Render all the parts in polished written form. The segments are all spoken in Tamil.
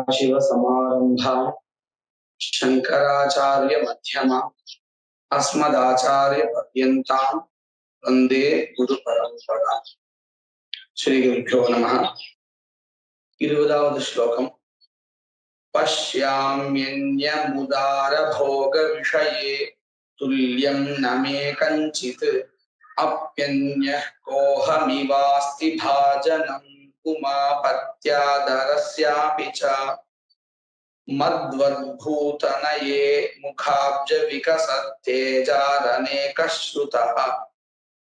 सदाशिवसमारम्भां शङ्कराचार्यमध्यमाम् अस्मदाचार्यपर्यन्तां वन्दे गुरुपरम्पराम्। श्रीगुरुभ्यो नमः। 20வது श्लोकम्। पश्याम्यन्यमुदारभोगविषये तुल्यं न मे कञ्चित् अप्यन्यः कोऽहमिवास्ति भाजनं उमापत्यादरस्यापि च मद्वद्भूतनये मुखाब्ज विकसत्तेजारनेकश्रुतः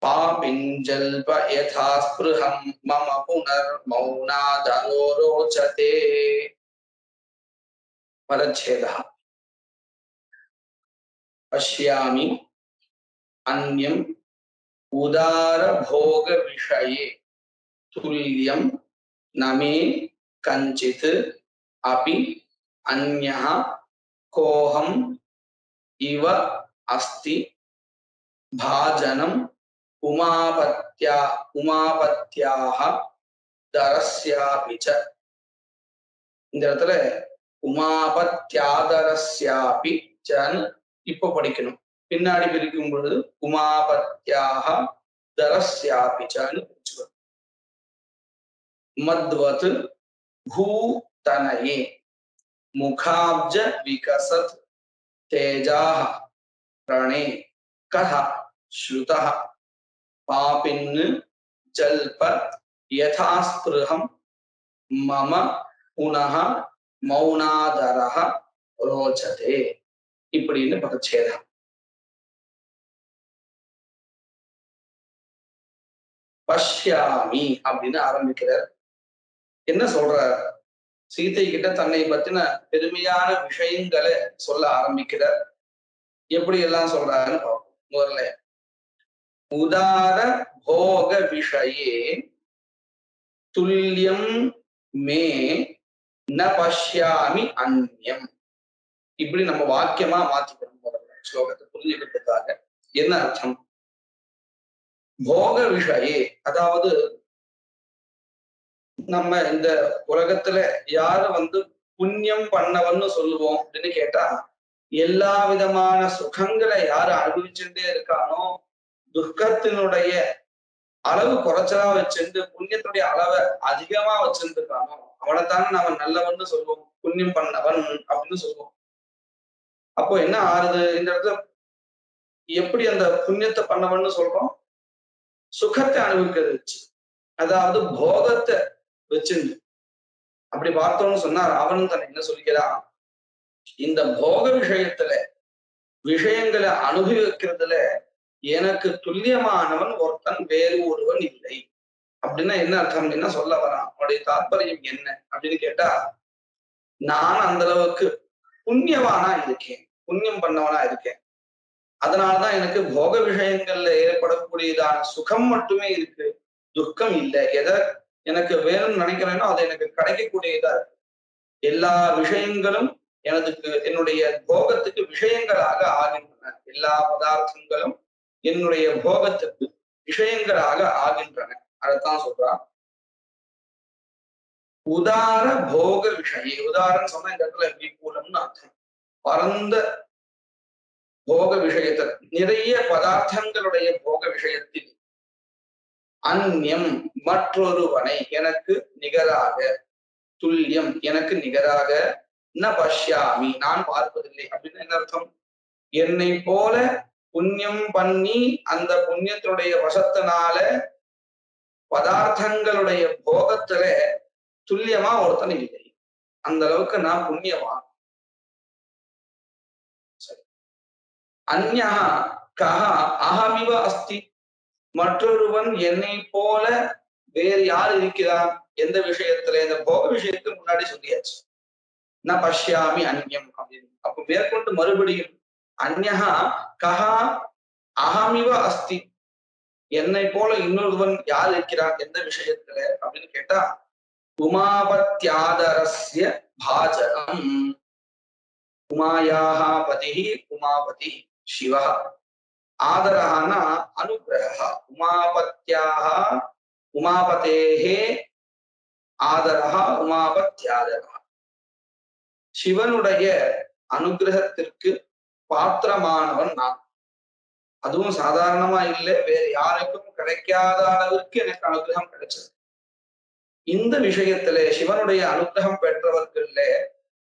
पापिञ्जल्प यथा स्पृहं मम पुनर्मौनादनो रोचते। परच्छेदः। पश्यामि अन्यम् उदारभोगविषये तुल्यं न मे कञ्चित् अपि अन्यः कोऽहम् इव अस्ति भाजनम् उमापत्याः दरस्यापि च। இந்த இடத்துல உமாபத்யாதரஸ்யாபி சன்னு இப்ப படிக்கணும். பின்னாடி பிரிக்கும் பொழுது உமாபத்யாக தரஸ்யாபி சன்னு பிரிச்சுக்கணும். மத்வத் பூதனயே முகாப்ஜ விகசத் தேஜாஹ ரணே கஹ ஸ்ருதஹ பாபின் ஜல்ப யதா ஸ்பிருஹம் மம புனः மௌனாதரஹ ரோச்சதே. இப்படின்னு பரிச்சேதம். பஷ்யாமி அப்படின்னு ஆரம்பிக்கிறார். என்ன சொல்றார்? சீதை கிட்ட தன்னை பத்தின பெருமையான விஷயங்களை சொல்ல ஆரம்பிக்கிறார். எப்படி எல்லாம் சொல்றாருன்னு பார்ப்போம். முதல்ல உதார போக விஷயே துல்லியம் மே ந பஷ்யாமி அந்யம். இப்படி நம்ம வாக்கியமா மாத்திக்கணும். முதல்ல ஸ்லோகத்தை புரிஞ்சுக்கிறதுக்காக என்ன அர்த்தம்? போக விஷயே, அதாவது நம்ம இந்த உலகத்துல யாரு புண்ணியம் பண்ணவன்னு சொல்லுவோம் அப்படின்னு கேட்டா, எல்லா விதமான சுகங்களை யாரு அனுபவிச்சுட்டே இருக்கானோ, துக்கத்தினுடைய அளவு குறைச்சலா வச்சிருந்து புண்ணியத்துடைய அளவை அதிகமா வச்சிருந்துருக்கானோ அவனைத்தானே நாம நல்லவன்னு சொல்லுவோம், புண்ணியம் பண்ணவன் அப்படின்னு சொல்லுவோம். அப்போ என்ன ஆறுது? இந்த இடத்துல எப்படி அந்த புண்ணியத்தை பண்ணவன்னு சொல்றோம்? சுகத்தை அனுபவிக்கிறது வச்சு, அதாவது போகத்தை வச்சிருந்து. அப்படி பார்த்தோம்னு சொன்னா ராவணன் தன்னை என்ன சொல்கிறான்? இந்த போக விஷயங்களை அனுபவிக்கிறதுல எனக்கு துல்லியமானவன் ஒருத்தன் வேறு ஒருவன் இல்லை. அப்படின்னா என்ன அர்த்தம்? என்ன சொல்ல வரான்? அவனுடைய தாற்பயம் என்ன அப்படின்னு கேட்டா, நான் அந்த அளவுக்கு புண்ணியவானா இருக்கேன், புண்ணியம் பண்ணவனா இருக்கேன். அதனாலதான் எனக்கு போக விஷயங்கள்ல ஏற்படக்கூடியதான சுகம் மட்டுமே இருக்கு, துக்கம் இல்லை. எதை எனக்கு வேணும்னு நினைக்கிறேனோ அது எனக்கு கிடைக்கக்கூடியதா இருக்கு. எல்லா விஷயங்களும் என்னுடைய போகத்துக்கு விஷயங்களாக ஆகின்றன. எல்லா பதார்த்தங்களும் என்னுடைய போகத்துக்கு விஷயங்களாக ஆகின்றன. அதைத்தான் சொல்றான். உதார போக விஷய. உதாரணம் சொன்னா இந்த இடத்துல விபுலம்னு அர்த்தம். பரந்த போக விஷயத்தை, நிறைய பதார்த்தங்களுடைய போக விஷயத்தில் அந்நியம் மற்றொருவனை எனக்கு நிகராக, துல்லியம் எனக்கு நிகராக, ந பஷ்யாமி நான் பார்ப்பதில்லை. அப்படின்னு என்ன அர்த்தம்? என்னை போல புண்ணியம் பண்ணி அந்த புண்ணியத்தினுடைய வசத்தினால பதார்த்தங்களுடைய போகத்துல துல்லியமா ஒருத்தன் இல்லை. அந்த அளவுக்கு நான் புண்ணியவான். சரி. அந்யா கஹ அகமிவ அஸ்தி. மற்றொருவன் என்னை போல வேறு யார் இருக்கிறார்? எந்த விஷயத்துல? இந்த போக விஷயத்துக்கு முன்னாடி சொல்லியாச்சு. நான் பஷ்யாமி அந்யம் அப்படின்னு. அப்ப மேற்கொண்டு மறுபடியும் அந்யா கஹா அகமிவ அஸ்தி, என்னை போல இன்னொருவன் யார் இருக்கிறார் எந்த விஷயத்துல அப்படின்னு கேட்டா, உமாபத்யாதரஸ்ய பாஜனம். உமாயாஹ பதிஹி உமாபதி சிவः. ஆதரஹனா அனுகிரஹ. உமாபத்யாஹ உமாபதேஹே ஆதரஹ உமாபத்யாதரஹ. சிவனுடைய அனுகிரகத்திற்கு பாத்திரமானவன் நான். அதுவும் சாதாரணமா இல்லை, வேறு யாருக்கும் கிடைக்காத அளவிற்கு எனக்கு அனுகிரகம் கிடைச்சது. இந்த விஷயத்திலே சிவனுடைய அனுகிரகம் பெற்றவர்கள்ல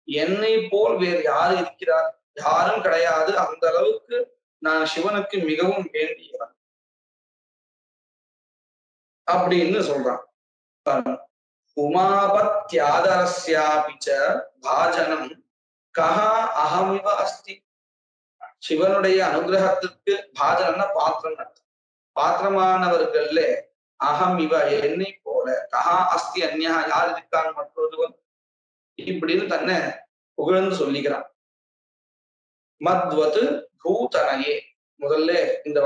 என்னை போல் வேறு யாரு இருக்கிறார்? யாரும் கிடையாது. அந்த அளவுக்கு நான் சிவனுக்கு மிகவும் வேண்டியவன் அப்படின்னு சொல்றான். உமாபத்யாதரஸ்யாபிச்ச பாஜனம் கஹா அகமிவ அஸ்தி. சிவனுடைய அனுகிரகத்திற்கு பாஜனம்னா பாத்திரம், பாத்திரமானவர்கள்ல அகம் இவ என்னை போல கஹா அஸ்தி அந்யா யார் இருக்கான் மற்றொருவன் இப்படின்னு தன்னை புகழ்ந்து சொல்லிக்கிறான். மத்வது பூதனையே, முதல்ல இந்த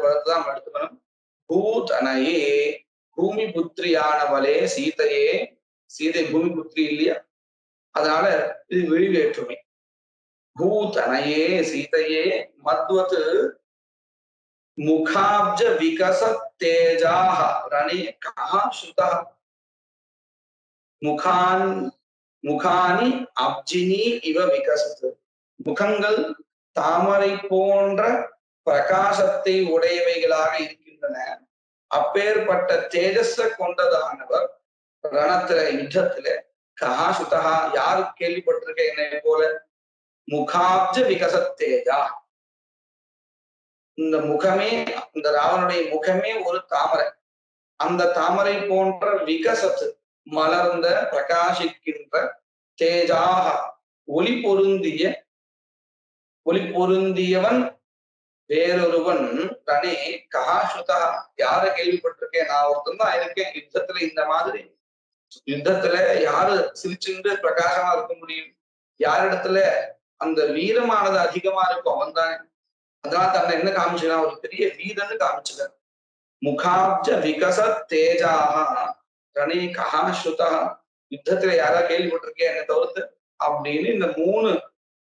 பதத்தை தான் எடுத்துக்கணும். பூதனையே பூமி புத்திரியானவளே சீதையே, சீதை பூமி புத்திரி இல்லையா, அதனால இது விழிவேற்றுமை. பூதனையே சீதையே மத்வது முகாப்ஜ விகச தேஜாஹ ரணே கஹா ஸ்ருதா. முகானி அப்ஜினி இவ விகசத்து. முகங்கள் தாமரை போன்ற பிரகாசத்தை உடையவைகளாக இருக்கின்றன. அப்பேற்பட்ட தேஜஸ கொண்டதானவர் ரணத்துல யுத்தத்துல கஹா சுதா யாரு கேள்விப்பட்டிருக்க என்னை போல. முகாப்ஜ விகச தேஜா, இந்த முகமே, இந்த ராவனுடைய முகமே ஒரு தாமரை. அந்த தாமரை போன்ற விகசத்து மலர்ந்த பிரகாசிக்கின்ற தேஜாக ஒளி பொருந்தியவன் வேறொருவன் தனே கஹாஸ்ருதா யார கேள்விப்பட்டிருக்கேன், நான் ஒருத்தன் தான் இருக்கேன். யுத்தத்துல இந்த மாதிரி யுத்தத்துல யாரு சிரிச்சுண்டு பிரகாசமா இருக்க முடியும்? யாரிடத்துல அந்த வீரமானது அதிகமா இருக்கும் அவன் தான். அதனால தன்னை என்ன காமிச்சுனா ஒரு பெரிய வீரன்னு காமிச்சுக்க. முகாப்ஜ விகச தேஜாக ரணே கஹாஸ்ருதா, யுத்தத்துல யாரா கேள்விப்பட்டிருக்கேன் என்னை தவிர்த்து அப்படின்னு இந்த 3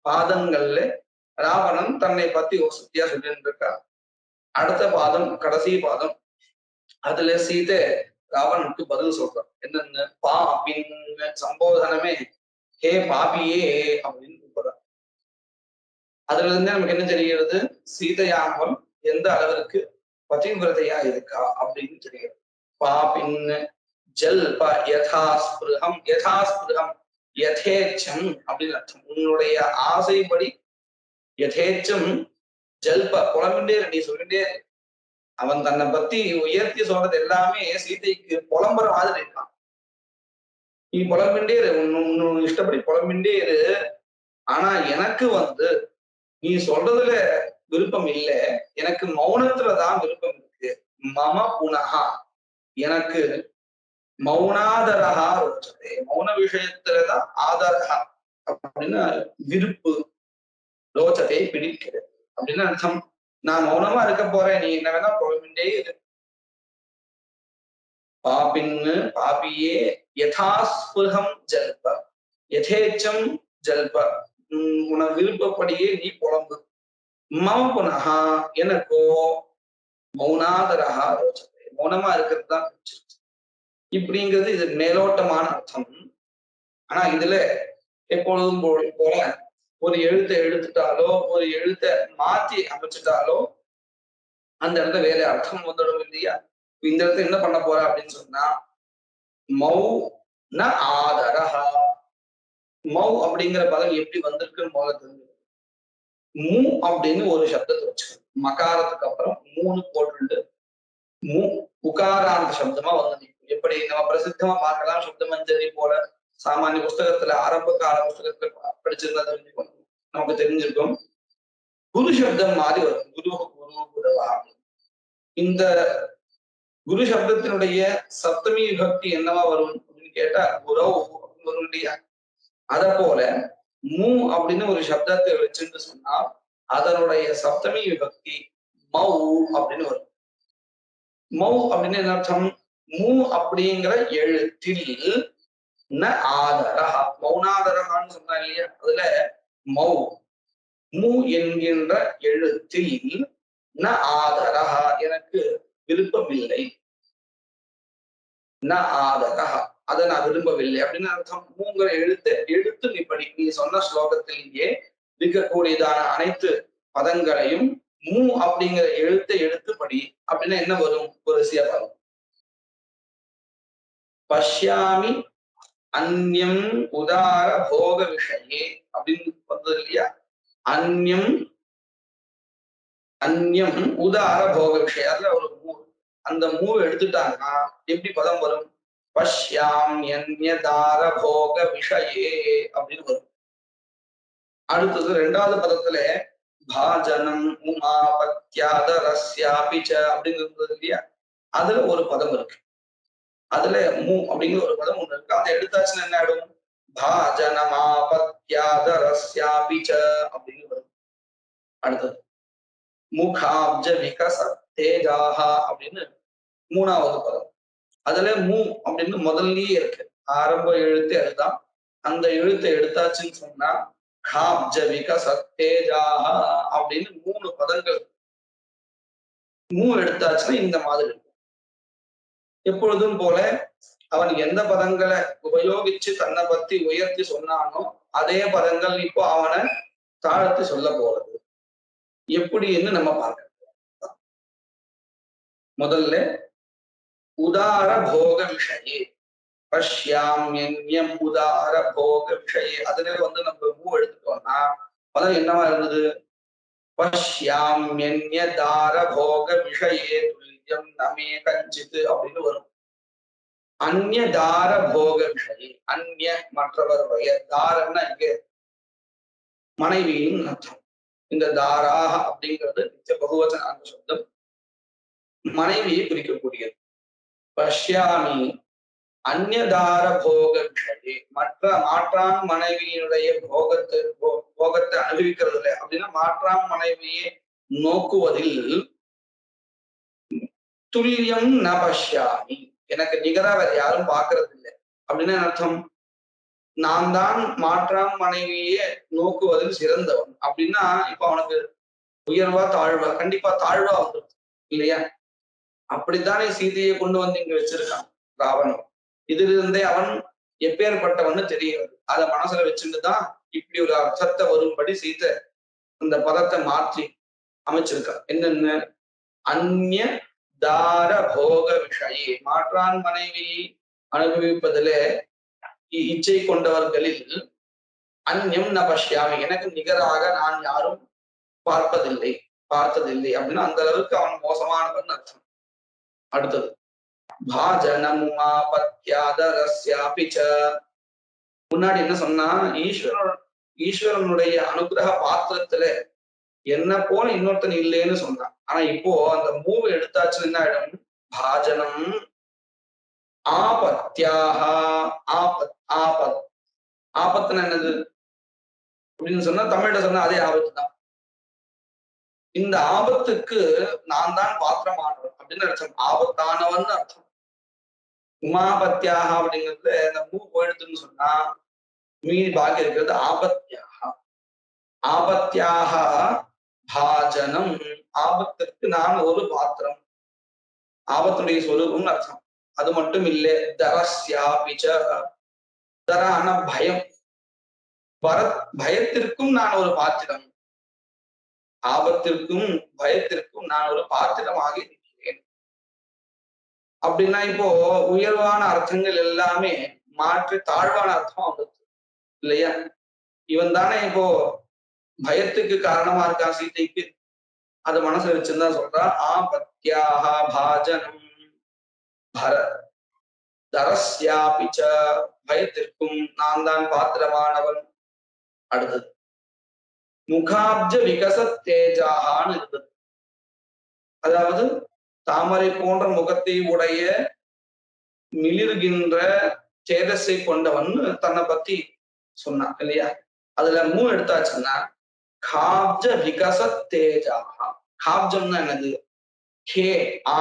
பாதங்கள்ல ராவணன் தன்னை பத்தி ஒரு சுத்தியா சொல்லிட்டு இருக்கா. அடுத்த பாதம், கடைசி பாதம், அதுல சீதை ராவணனுக்கு பதில் சொல்றான். என்னன்னு பாபின் சம்போதனமே ஹே பாபியே அப்படின்னு கூப்பிடுறான். அதுல இருந்தே நமக்கு என்ன தெரிகிறது, சீதையானவன் எந்த அளவிற்கு பதிவிரதையா இருக்கா அப்படின்னு தெரிகிறது. பாபின் ஜல்ப யதாஸ்பிருகம், யதாஸ்பிருகம் யதேச்சம் அப்படின்னு அர்த்தம். உன்னுடைய ஆசைப்படி யதேச்சம் ஜல்ப புலம்பின்றே நீ சொல்லிட்டே. அவன் தன்னை பத்தி உயர்த்தி சொல்றது எல்லாமே சீதைக்கு புலம்புற மாதிரி இருக்கான். நீ புலம்பின்றே இரு, உன் இஷ்டப்படி புலம்பின்றே இரு. ஆனா எனக்கு நீ சொல்றதுல விருப்பம் இல்லை, எனக்கு மௌனத்துலதான் விருப்பம் இருக்கு. மம புனகா, எனக்கு மௌனாதரகா ரோச்சதே, மௌன விஷயத்துலதான் ஆதரகா அப்படின்னு விருப்பு, ரோச்சத்தை பிடிக்கிறது அப்படின்னு அர்த்தம். நான் மௌனமா இருக்க போறேன், நீ என்ன வேணா புலம்பின்றே இரு. பாபின்னு பாபியே யதாஸ்புகம் ஜல்ப யதேச்சம் ஜல்ப, உன விருப்பப்படியே நீ புலம்பு. மம புனகா, எனக்கோ மௌனாதரகா ரோச்சதே, மௌனமா இருக்கிறது தான் பிடிச்சிருச்சு. இப்படிங்கிறது இது மேலோட்டமான அர்த்தம். ஆனா இதுல எப்பொழுதும் போல ஒரு எழுத்தை எடுத்துட்டாலோ ஒரு எழுத்தை மாற்றி அமைச்சுட்டாலோ அந்த இடத்துல வேற அர்த்தம் வந்துடும் இல்லையா. இந்த இடத்துல என்ன பண்ண போற அப்படின்னு சொன்னா மௌ ந ஆதரஹா. மௌ அப்படிங்கிற பதம் எப்படி வந்திருக்குன்னு போல தெரிஞ்சு மூ அப்படின்னு ஒரு சப்தத்தை வச்சுக்கணும். மகாரத்துக்கு அப்புறம் 3 போட்டு மூ உகாராந்த சப்தமா வந்து எப்படி நம்ம பிரசித்தமா பார்க்கலாம். சுத்த மஞ்சரி போல சாமானிய புஸ்தகத்துல ஆரம்ப கால புஸ்தகத்துல படிச்சிருந்தா தெரிஞ்சுக்கணும், நமக்கு தெரிஞ்சிருக்கும். குரு சப்தம் மாதிரி வரும், குரு குரு குருவா. இந்த குரு சப்தத்தினுடைய சப்தமி விபக்தி என்னவா வரும் அப்படின்னு கேட்டா குரவ் அப்படின்னு வரும் இல்லையா. அத போல மூ அப்படின்னு ஒரு சப்தத்தை வச்சுட்டு சொன்னா அதனுடைய சப்தமி விபக்தி மௌ அப்படின்னு வரும். மௌ அப்படின்னு என்ன அர்த்தம், மூ அப்படிங்கிற எழுத்தில் ந ஆதரஹா, மௌனாதரகான்னு சொன்னா இல்லையா, அதுல மௌ மூ என்கின்ற எழுத்தில் ந ஆதரஹா எனக்கு விருப்பமில்லை. ந ஆதரஹா அதை நான் விரும்பவில்லை அப்படின்னு அர்த்தம். மூங்கிற எடுத்து நீ சொன்ன ஸ்லோகத்திலேயே இருக்கக்கூடியதான அனைத்து பதங்களையும் அப்படிங்கிற எழுத்தை எடுத்து படி அப்படின்னா என்ன வரும்? ஒரு பதம். பஷ்யாமி அந்யம் உதார போக விஷயே அப்படின்னு வந்தது இல்லையா? அந்யம் அந்யம் உதார போக விஷயம். அதுல ஒரு அந்த எடுத்துட்டாங்கன்னா எப்படி பதம் வரும்? பஷ்யாம்யன்யதார போக விஷயே அப்படின்னு வரும். அடுத்தது ரெண்டாவது பதத்துல பாஜனம் உமாபத்யாதரஸ்யாபிச்ச அப்படின்னு இருந்தது இல்லையா? அதுல ஒரு பதம் இருக்கு. அதுல அப்படிங்கிற ஒரு பதம் ஒண்ணு இருக்கு. அதை எடுத்தாச்சுன்னா என்ன ஆயிடும்? பாஜனமாபத்யாதரஸ்யாபிச்ச அப்படின்னு வரும். அடுத்தது முகாப்ஜ விகச தேஜாஹா அப்படின்னு மூணாவது பதம். அதுல அப்படின்னு முதல்லயே இருக்கு. ஆரம்ப எழுத்து அதுதான். அந்த எழுத்தை எடுத்தாச்சுன்னு சொன்னா காப்ஜ விகச தேஜாஹா அப்படின்னு 3 பதங்கள் எடுத்தாச்சுன்னா இந்த மாதிரி இருக்கும். எப்பொழுதும் போல அவன் எந்த பதங்களை உபயோகிச்சு தன்னை பத்தி உயர்த்தி சொன்னானோ அதே பதங்கள் இப்போ அவனை தாழ்த்தி சொல்ல போறது எப்படின்னு நம்ம பார்க்க. முதல்ல உதார போக விஷயே பஷ்யாம்யம் உதார போக விஷயே அதுல நம்ம எடுத்துட்டோம்னா பதம் என்னவா இருந்தது? பஷ்யாம்யன்யதார போக விஷயே துல்லியம் நமே கஞ்சித் அப்படின்னு வரும். அந்நியதார போக விஷயே அந்நிய மற்றவருடைய தாரன்னா இங்க மனைவியின் அர்த்தம். இந்த தாராக அப்படிங்கிறது நித்திய பகுவச்சன சப்தம் மனைவியை குறிக்கக்கூடியது. பஷ்யாமி அந்நியதார போக விஷயே மாற்றான் மனைவியினுடைய போகத்தை அனுபவிக்கிறது இல்லை அப்படின்னா மாற்றான் மனைவியை நோக்குவதில் துல்லியம் ந பஷ்யாமி எனக்கு நிகரா வேற யாரும் பார்க்கறது இல்லை அப்படின்னு அர்த்தம். நான் தான் மாற்றான் மனைவியே நோக்குவதில் சிறந்தவன் அப்படின்னா இப்ப அவனுக்கு உயர்வா தாழ்வா? கண்டிப்பா தாழ்வா வந்துடும் இல்லையா? அப்படித்தானே சீதையை கொண்டு வந்து இங்க வச்சிருக்கான் ராவணன். இதுல இருந்தே அவன் எப்பேற்பட்டவன்னு தெரியாது. அதை மனசுல வச்சுட்டுதான் இப்படி ஒரு அர்த்தத்தை வரும்படி சீதை அந்த பதத்தை மாற்றி அமைச்சிருக்கா. என்னென்ன? அந்நிய தார போக விஷயே மாற்றான் மனைவியை அனுபவிப்பதிலே இச்சை கொண்டவர்களில் அந்நியம் ந பஷ்யாமி எனக்கு நிகராக நான் யாரும் பார்த்ததில்லை அப்படின்னா அந்த அளவுக்கு அவன் மோசமானவன் அர்த்தம். அடுத்தது பாஜனமுமாபத்யாதரஸ்யாபிச்ச முன்னாடி என்ன சொன்னா ஈஸ்வரனுடைய அனுகிரக பாத்திரத்துல என்ன போல இன்னொருத்தன் இல்லைன்னு சொன்னான். ஆனா இப்போ அந்த எடுத்தாச்சுன்னு என்ன ஆயிடும்? பாஜனம் ஆபத்யாக ஆபத்துன்னு என்னது அப்படின்னு சொன்னா தமிழ்ல சொன்னா அதே ஆபத்து தான். இந்த ஆபத்துக்கு நான் தான் பாத்திரமானவன் அப்படின்னு அர்த்தம். ஆபத்தானவன் அர்த்தம். உமாபத்தியாக அப்படிங்கிறது இந்த போயிடுதுன்னு சொன்னா மீறி பாக்கி இருக்கிறது ஆபத்தியாக பாஜனம் ஆபத்திற்கு நான் ஒரு பாத்திரம். ஆபத்துடைய சொரூபம்னு அர்த்தம். அது மட்டும் இல்லை தரஸ்யாபிச்ச தரான பயம் பயத்திற்கும் நான் ஒரு பாத்திரம். ஆபத்திற்கும் பயத்திற்கும் நான் ஒரு பாத்திரமாக இருக்கிறேன் அப்படின்னா இப்போ உயர்வான அர்த்தங்கள் எல்லாமே மாற்றி தாழ்வான அர்த்தம் வந்துச்சு இல்லையா? இவன் தானே இப்போ பயத்துக்கு காரணமா இருக்கான் சீதைக்கு. அது மனசுல வச்சுதான் சொல்றான். ஆபத்யாக பாஜனம் தரஸ்யாபிச்ச பயத்திற்கும் நான் தான் பாத்திரமானவன். அடுத்தது முகாப்ஜ விகச தேஜாகான்னு இருக்குது. அதாவது தாமரை போன்ற முகத்தை உடைய மிளிர்கின்ற சேதஸை கொண்டவன் தன்னை பத்தி சொன்னான் இல்லையா? அதுல எடுத்தாச்சுன்னா காப்ஜ விகச தேஜாகா. காப்ஜம்னா என்னது? கே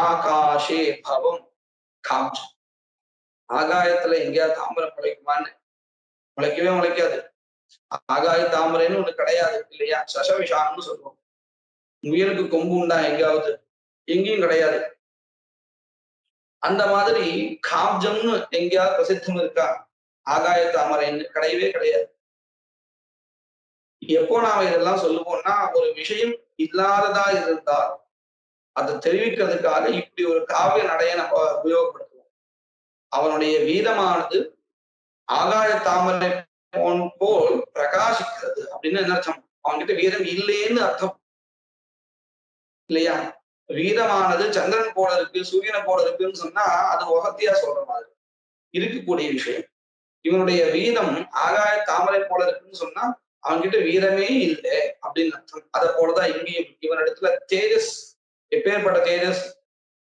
ஆகாஷே பவம் காப்ஜம். ஆகாயத்துல எங்கேயாவது தாமரை முளைக்குமான்னு? முளைக்கவே முளைக்காது. ஆகாய தாமரைன்னு ஒண்ணு கிடையாது இல்லையா? சசவிஷான்னு சொல்லுவோம். முயலுக்கு கொம்பு உண்டா எங்கேயாவது? எங்கேயும் கிடையாது. அந்த மாதிரி காப்ஜம்னு எங்கேயாவது பிரசித்தம் இருக்கா? ஆகாய தாமரைன்னு கிடையவே கிடையாது. எப்போ நாம இதெல்லாம் சொல்லுவோம்னா, ஒரு விஷயம் இல்லாததா இருந்தால் அதை தெரிவிக்கிறதுக்காக இப்படி ஒரு காவிய நடையை நம்ம உபயோகப்படுத்துவோம். அவனுடைய வீரமானது ஆகாய தாமரை போல் பிரகாசிக்கிறது அப்படின்னு என்ன அர்த்தம்? அவன்கிட்ட வீரம் இல்லைன்னு அர்த்தம் இல்லையா? வீரமானது சந்திரன் போல இருக்கு, சூரியனை போல இருக்குன்னு சொன்னா அது உகத்தியா சொல்ற மாதிரி இருக்கக்கூடிய விஷயம். இவனுடைய வீரம் ஆகாய தாமரை போல இருக்குன்னு சொன்னா அவன்கிட்ட வீரமே இல்லை அப்படின்னு அர்த்தம். அதை போலதான் இங்கேயும் இவனிடத்துல தேஜஸ், எப்பேற்பட்ட தேஜஸ்,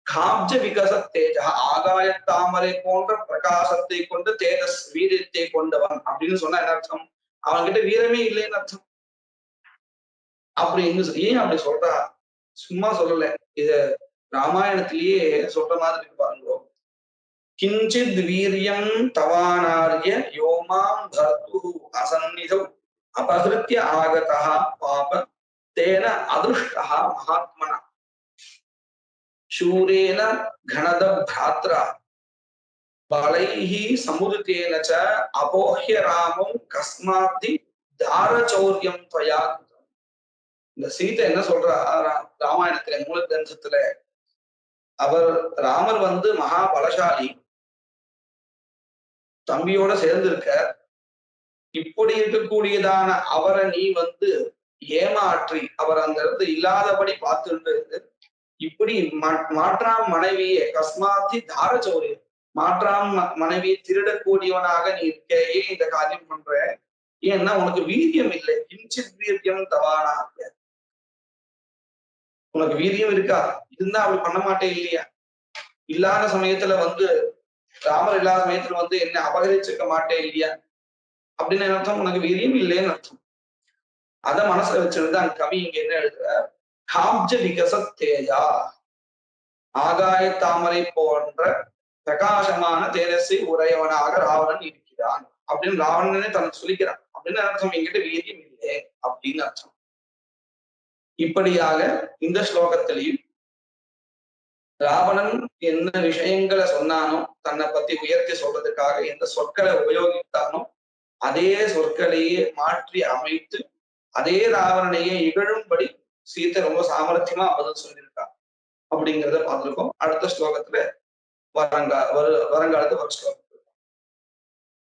காப்ஜ விகச தேஜ, ஆகாய தாமரை போன்ற பிரகாசத்தை கொண்டு தேஜஸ் வீரத்தை கொண்டவன் அப்படின்னு சொன்னா என்ன அர்த்தம்? அவன்கிட்ட வீரமே இல்லைன்னு அர்த்தம். அப்படின்னு ஏன் அப்படி சொல்றா? சும்மா சொல்லல, இத ராமாயணத்திலேயே சொல்ற மாதிரி இருக்கு பாருங்க. கிஞ்சித் வீரியம் தவானார்ய யோமாம் தர்த்துஹு அசந்நிதௌ அபஹிருத்ய ஆகதः பாப தேன அதிருஷ்டः மகாத்மனா शूरेण घनद भ्रात्रा बलैः समुदितेन च अपोह्य रामं कस्माद्धि தாரச்சௌரியம் त्वया. இந்த சீதை என்ன சொல்றா ராமாயணத்துல மூல கிரந்தத்துல, அவர் ராமர் வந்து மகா பலசாலி, தம்பியோட சேர்ந்து இருக்க, இப்படி இருக்கக்கூடியதான அவரை நீ வந்து ஏமாற்றி அவர் அந்த இடத்துல இல்லாதபடி பார்த்துட்டு இப்படி மாற்றாம் மனைவியை கஸ்மாத்தி தாரச்சௌரியம், மாற்றாம் மனைவியை திருடக்கூடியவனாக நீ இருக்க, ஏன் இந்த காரியம் பண்ற? ஏன்னா உனக்கு வீரியம் இல்லை. கிஞ்சித் வீரியம் தவானாக, உனக்கு வீரியம் இருக்கா? இருந்தா அப்படி பண்ண மாட்டே இல்லையா? இல்லாத சமயத்துல வந்து ராமர் இல்லாத சமயத்துல வந்து என்ன அபகரிச்சிருக்க மாட்டே இல்லையா? அப்படின்னு அர்த்தம், உனக்கு வீரியம் இல்லைன்னு அர்த்தம். அத மனசுல வச்சிருந்து அந்த கவி இங்க என்ன எழுதுற, காப்ஜ விகச தேஜா, ஆகாய தாமரை போன்ற பிரகாசமான தேஜஸை உடையவனாக ராவணன் இருக்கிறான் அப்படின்னு ராவணனே தனக்கு சொல்லிக்கிறான். அப்படின்னு அர்த்தம், என்கிட்ட வீரியம் இல்லை அப்படின்னு அர்த்தம். இப்படியாக இந்த ஸ்லோகத்திலையும் ராவணன் என்ன விஷயங்களை சொன்னானோ, தன்னை பத்தி உயர்த்தி சொல்றதுக்காக எந்த சொற்களை உபயோகித்தானோ அதே சொற்களையே மாற்றி அமைத்து அதே ராவணனையே இகழும்படி சீத்தை ரொம்ப சாமர்த்தியமா பதில் சொல்லியிருக்கா அப்படிங்கிறத பார்த்திருக்கோம். அடுத்த ஸ்லோகத்துல வருங்காலத்து ஒரு ஸ்லோகம்.